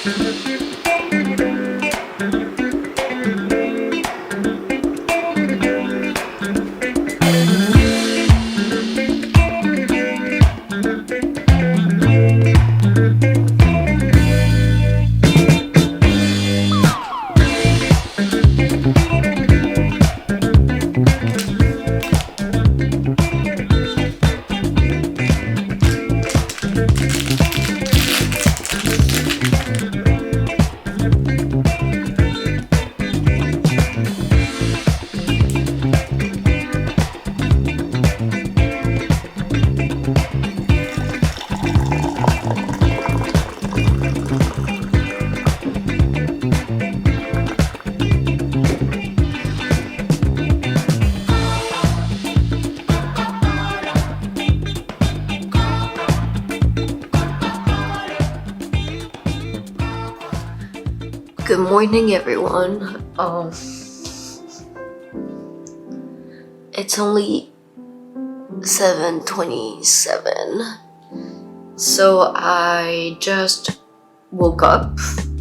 Good morning, everyone. It's only 7:27, so I just woke up.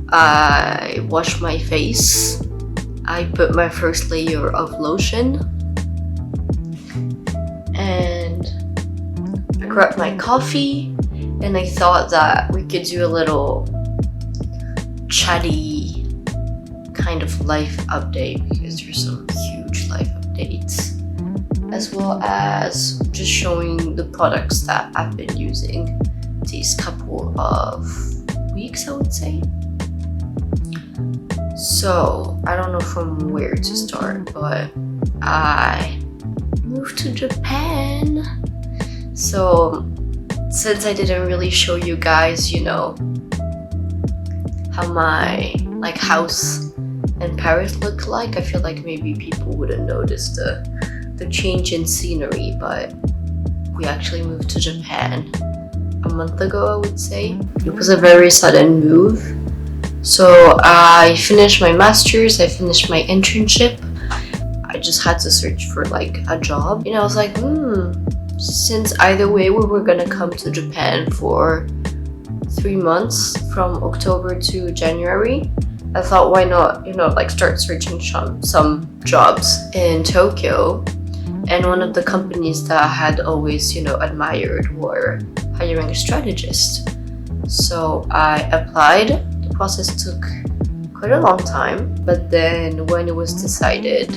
I washed my face. I put my first layer of lotion, and I grabbed my coffee, and I thought that we could do a little chatty kind of life update because there's some huge life updates, as well as just showing the products that I've been using these couple of weeks, I would say. So I don't know from where to start, but I moved to Japan. So since I didn't really show you guys, how my house in Paris looked like, I feel like maybe people wouldn't notice the change in scenery, but we actually moved to Japan a month ago, I would say. It was a very sudden move. So I finished my master's, I finished my internship. I just had to search for a job. I was like, since either way we were gonna come to Japan for 3 months from October to January, I thought, why not, start searching some jobs in Tokyo. And one of the companies that I had always, admired were hiring a strategist. So I applied. The process took quite a long time, but then when it was decided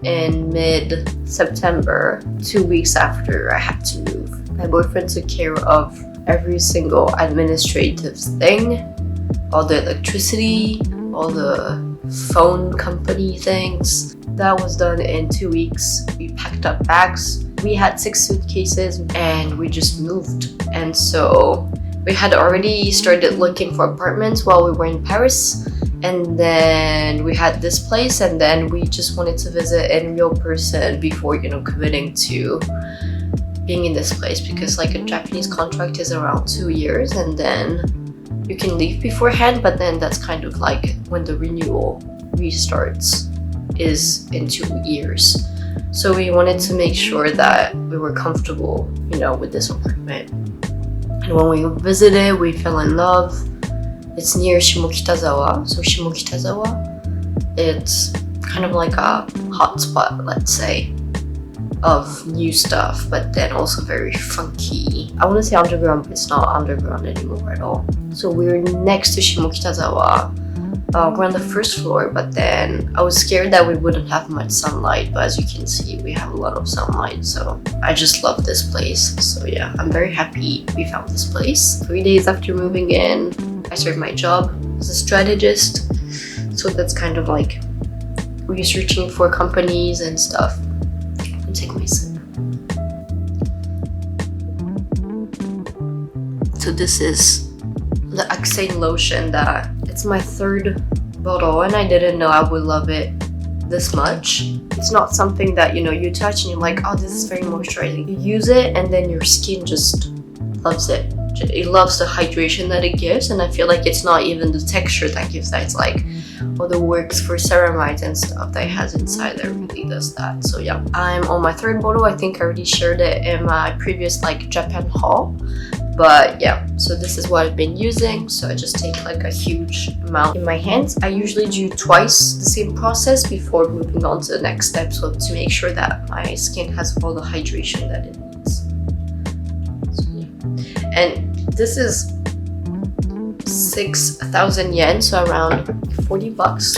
in mid-September, 2 weeks after I had to move, my boyfriend took care of every single administrative thing, all the electricity, all the phone company things. That was done in 2 weeks. We packed up bags. We had 6 suitcases and we just moved. And so we had already started looking for apartments while we were in Paris. And then we had this place, and then we just wanted to visit in real person before, committing to being in this place, because a Japanese contract is around 2 years, and then you can leave beforehand, but then that's kind of when the renewal restarts is in 2 years. So we wanted to make sure that we were comfortable, with this apartment. And when we visited, we fell in love. It's near Shimokitazawa. So Shimokitazawa, it's kind of like a hotspot, let's say, of new stuff, but then also very funky. I want to say underground, but it's not underground anymore at all. So we're next to Shimokitazawa. We're on the first floor, but then I was scared that we wouldn't have much sunlight, but as you can see, we have a lot of sunlight, so I just love this place. So yeah, I'm very happy we found this place. 3 days after moving in, I started my job as a strategist. So that's kind of researching for companies and stuff. I'll take my sip. So this is the Acseine lotion that it's my 3rd bottle, and I didn't know I would love it this much. It's not something that you touch and you're like, oh, this is very moisturizing. You use it and then your skin just loves it. It loves the hydration that it gives, and I feel like it's not even the texture that gives that. It's all the works for Ceramide and stuff that it has inside that really does that. So yeah, I'm on my 3rd bottle. I think I already shared it in my previous Japan haul. But yeah, so this is what I've been using. So I just take like a huge amount in my hands. I usually do twice the same process before moving on to the next step, so to make sure that my skin has all the hydration that it needs. So, yeah. And this is 6,000 yen, so around 40 bucks.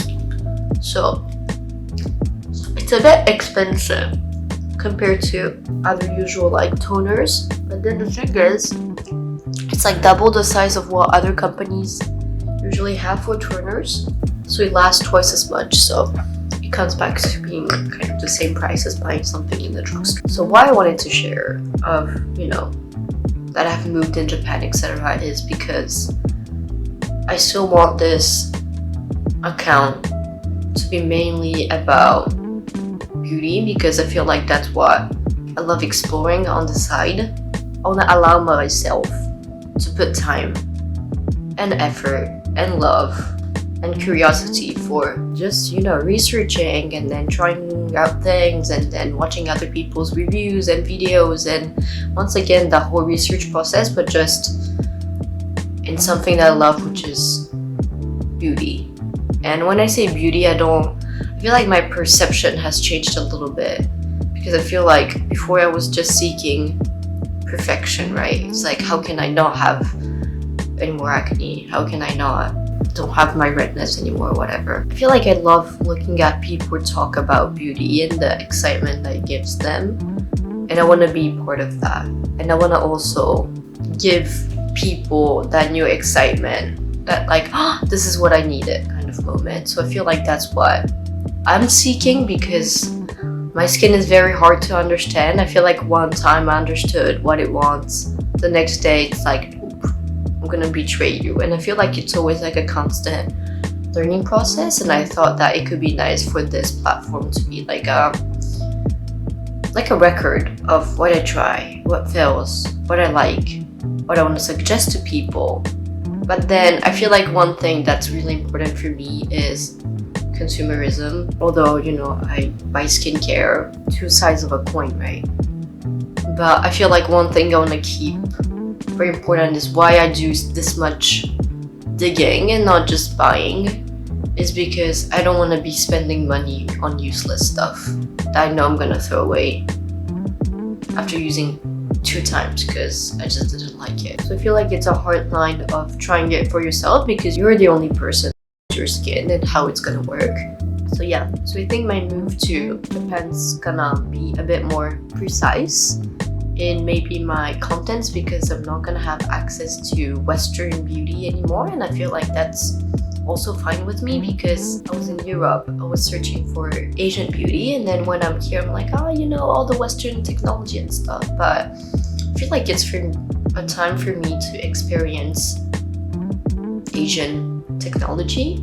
So it's a bit expensive compared to other usual like toners, but then the thing is, it's like double the size of what other companies usually have for toners, so it lasts twice as much. So it comes back to being kind of the same price as buying something in the drugstore. So why I wanted to share of, you know, that I've moved in Japan, etc., is because I still want this account to be mainly about beauty, because I feel like that's what I love exploring on the side. I want to allow myself to put time and effort and love and curiosity for just, you know, researching and then trying out things and then watching other people's reviews and videos, and once again the whole research process, but just in something that I love, which is beauty. And when I say beauty, I feel like my perception has changed a little bit, because I feel like before I was just seeking perfection, right? It's like, how can I not have any more acne? How can I don't have my redness anymore, whatever. I feel like I love looking at people talk about beauty and the excitement that it gives them, and I want to be part of that. And I want to also give people that new excitement, that like, oh, this is what I needed kind of moment. So I feel like that's what I'm seeking, because my skin is very hard to understand. I feel like one time I understood what it wants, the next day it's like, I'm gonna betray you. And I feel like it's always like a constant learning process, and I thought that it could be nice for this platform to be like a record of what I try, what fails, what I like, what I want to suggest to people. But then I feel like one thing that's really important for me is consumerism. Although, you know, I buy skincare, two sides of a coin, right? But I feel like one thing I want to keep very important is why I do this much digging and not just buying, is because I don't want to be spending money on useless stuff that I know I'm gonna throw away after using 2 times because I just didn't like it. So I feel like it's a hard line of trying it for yourself, because you're the only person with your skin and how it's gonna work. So yeah, so I think my move to Japan's gonna be a bit more precise in maybe my contents, because I'm not gonna have access to Western beauty anymore, and I feel like that's also fine with me, because I was in Europe, I was searching for Asian beauty, and then when I'm here I'm like, oh, you know, all the Western technology and stuff. But I feel like it's a time for me to experience Asian technology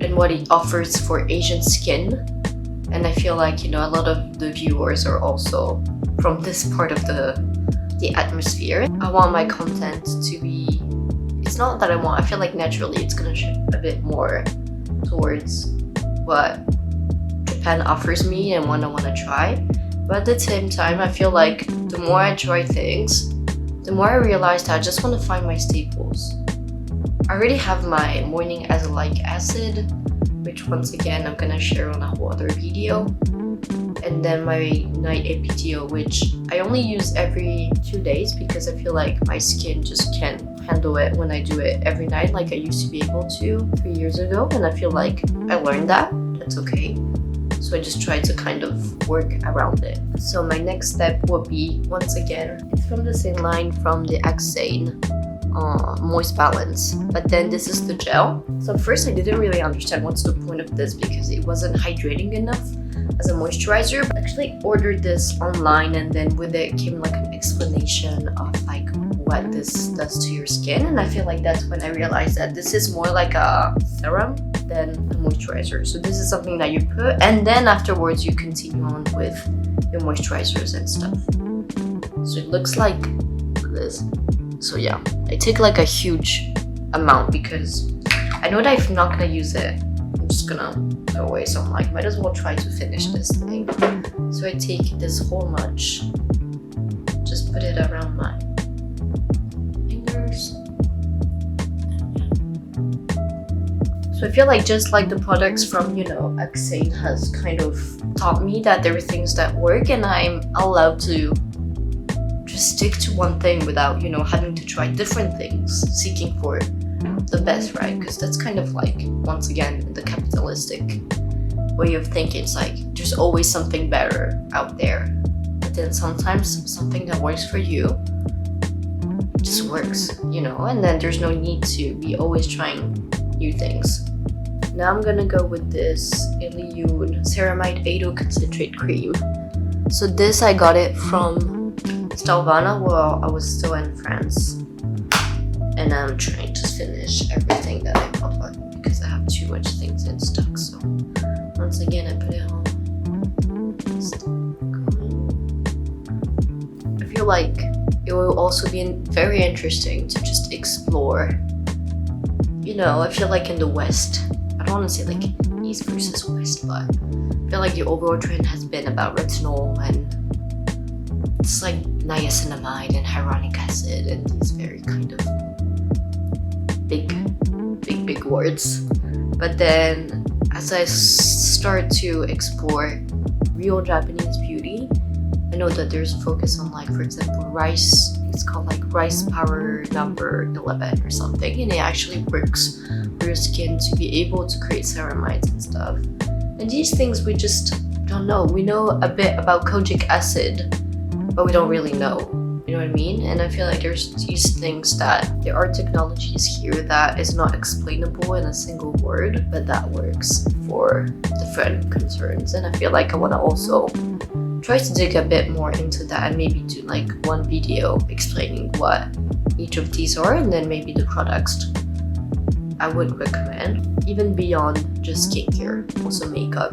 and what it offers for Asian skin. And I feel like, you know, a lot of the viewers are also from this part of the atmosphere. I want my content to be, it's not that I feel like naturally it's gonna shift a bit more towards what Japan offers me and what I want to try. But at the same time, I feel like the more I try things, the more I realize that I just want to find my staples. I already have my morning azelaic acid, which once again I'm gonna share on a whole other video, and then my night APTO, which I only use every 2 days because I feel like my skin just can't handle it when I do it every night like I used to be able to 3 years ago, and I feel like I learned that's okay. So I just try to kind of work around it. So my next step will be, once again, it's from the same line from the Acseine Moist Balance, but then this is the gel. So first I didn't really understand what's the point of this, because it wasn't hydrating enough as a moisturizer. I actually ordered this online, and then with it came like an explanation of like what this does to your skin, and I feel like that's when I realized that this is more like a serum than a moisturizer. So this is something that you put, and then afterwards you continue on with your moisturizers and stuff. So it looks like this. So yeah, I take like a huge amount because I know that if I'm not gonna use it, I'm just gonna throw away. So I'm like, might as well try to finish this thing. So I take this whole much, just put it around my So I feel like just like the products from, you know, Acseine has kind of taught me that there are things that work and I'm allowed to just stick to one thing without, you know, having to try different things, seeking for the best, right? Because that's kind of like, once again, the capitalistic way of thinking. It's like there's always something better out there, but then sometimes something that works for you just works, you know, and then there's no need to be always trying new things. Now I'm gonna go with this ILLIYOON Ceramide 8 Concentrate Cream. So this I got it from Stalvana while I was still in France, and I'm trying to finish everything that I bought because I have too much things in stock. So once again, I put it on. I feel like it will also be very interesting to just explore. You know, I feel like in the West, I don't want to say like East versus West, but I feel like the overall trend has been about retinol and it's like niacinamide and hyaluronic acid and these very kind of big words. But then as I start to explore real Japanese beauty, I know that there's a focus on, like, for example, rice. It's called like rice power number 11 or something, and it actually works for your skin to be able to create ceramides and stuff. And these things we just don't know. We know a bit about kojic acid, but we don't really know. You know what I mean? And I feel like there's these things that there are technologies here that is not explainable in a single word, but that works for different concerns. And I feel like I want to also try to dig a bit more into that and maybe do like one video explaining what each of these are, and then maybe the products I would recommend, even beyond just skincare, also makeup.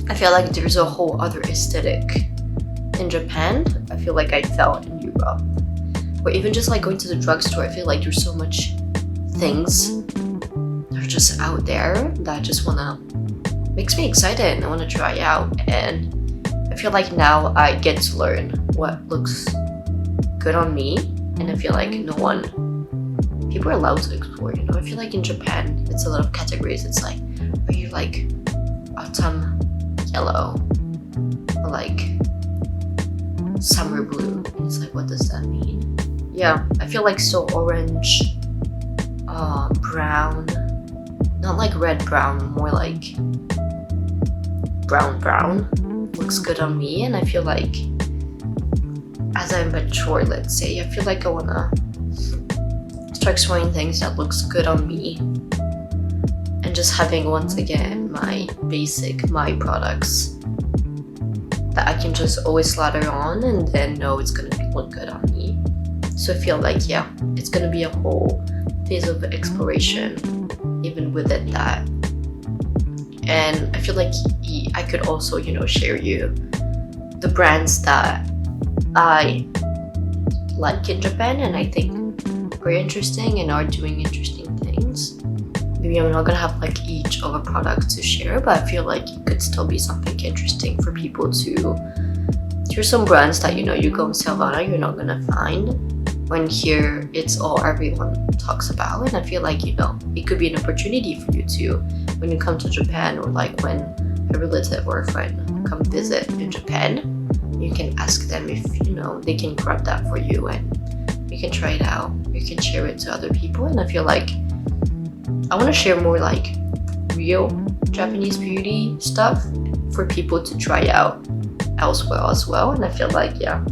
I feel like there's a whole other aesthetic in Japan. I feel like I felt in Europe, or even just like going to the drugstore. I feel like there's so much things that are just out there that I just makes me excited and I want to try out. And I feel like now I get to learn what looks good on me, and I feel like people are allowed to explore, you know. I feel like in Japan it's a lot of categories. It's like, are you like autumn yellow or like summer blue? And it's like, what does that mean? Yeah, I feel like still orange, brown, not like red brown, more like brown looks good on me. And I feel like as I mature, let's say, I feel like I wanna start exploring things that looks good on me, and just having, once again, my products that I can just always slather on and then know it's gonna look good on me. So I feel like, yeah, it's gonna be a whole phase of exploration even within that. And I feel like I could also, you know, share you the brands that I like in Japan and I think are interesting and are doing interesting things. Maybe I'm not gonna have like each of a product to share, but I feel like it could still be something interesting for people to. There's some brands that, you know, you go in Stalvana, you're not gonna find, when here it's all everyone talks about. And I feel like, you know, it could be an opportunity for you to, when you come to Japan, or like when a relative or a friend come visit in Japan, you can ask them if, you know, they can grab that for you and you can try it out. You can share it to other people. And I feel like I want to share more like real Japanese beauty stuff for people to try out elsewhere as well. And I feel like, yeah,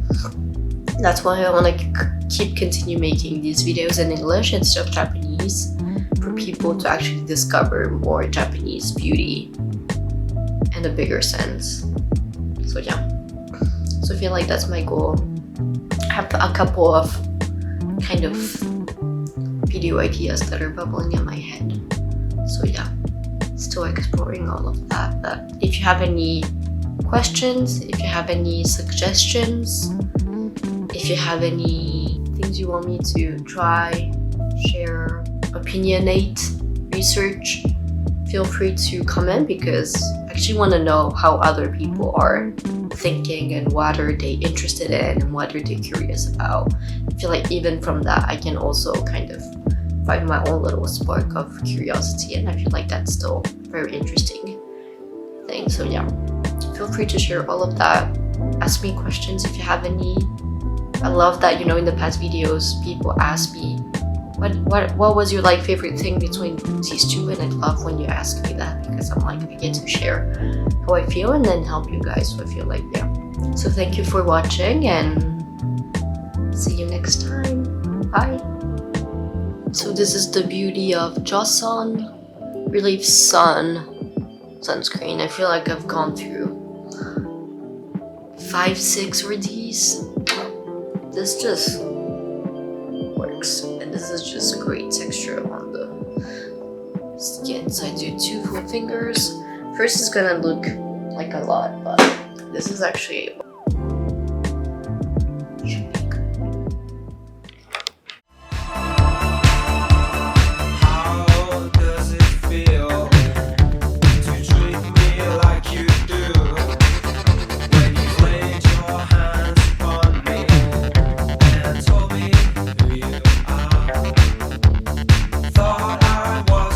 that's why I want to continue making these videos in English instead of Japanese, for people to actually discover more Japanese beauty in a bigger sense. So yeah, so I feel like that's my goal. I have a couple of kind of video ideas that are bubbling in my head. So yeah, still exploring all of that. But if you have any questions, if you have any suggestions, if you have any things you want me to try, share, opinionate, research, feel free to comment, because I actually want to know how other people are thinking and what are they interested in and what are they curious about. I feel like even from that I can also kind of find my own little spark of curiosity, and I feel like that's still very interesting thing. So yeah, feel free to share all of that. Ask me questions if you have any. I love that, you know, in the past videos people ask me what was your like favorite thing between these two, and I love when you ask me that, because I'm like, I get to share how I feel and then help you guys. So I feel like, yeah. So thank you for watching, and see you next time. Bye. So this is the beauty of Joseon Relief Sun sunscreen. I feel like I've gone through 5-6 of these. This just works, and this is just great texture on the skin. So I do 2 full fingers. First it's gonna look like a lot, but this is actually should be